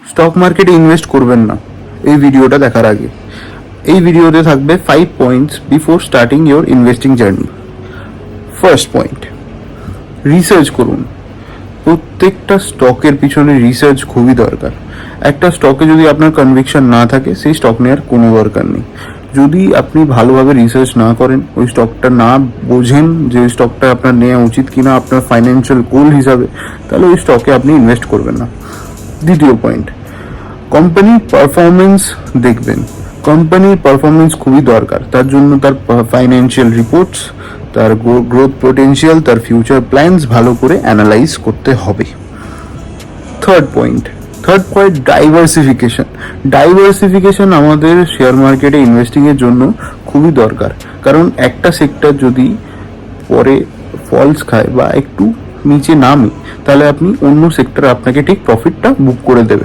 Stock মার্কেটে invest করবেন না এই ভিডিওটা দেখার আগে। এই ভিডিওতে থাকবে 5 points before starting your investing journey. First point, research করুন। প্রত্যেকটা স্টকের পিছনে রিসার্চ খুবই দরকার। একটা স্টকে যদি আপনার কনভিকশন না থাকে, সেই স্টক নেওয়ার কোনো দরকার নেই। যদি আপনি ভালোভাবে রিসার্চ না করেন, ওই স্টকটা না বোঝেন যে ওই স্টকটা আপনার নেওয়া উচিত কিনা আপনার ফাইন্যান্সিয়াল গোল হিসাবে, তাহলে ওই স্টকে আপনি ইনভেস্ট করবেন না। দ্বিতীয় পয়েন্ট, কোম্পানির পারফরমেন্স দেখবেন। কোম্পানির পারফরমেন্স খুবই দরকার, তার জন্য তার ফাইন্যান্সিয়াল রিপোর্টস, তার গ্রোথ পোটেনশিয়াল, তার ফিউচার প্ল্যানস ভালো করে অ্যানালাইজ করতে হবে। থার্ড পয়েন্ট, ডাইভার্সিফিকেশন আমাদের শেয়ার মার্কেটে ইনভেস্টিংয়ের জন্য খুবই দরকার। কারণ একটা সেক্টর যদি পরে ফলস খায় বা একটু নিচে নামে, তাহলে আপনি অন্য সেক্টরে আপনাকে ঠিক প্রফিটটা বুক করে দেবে।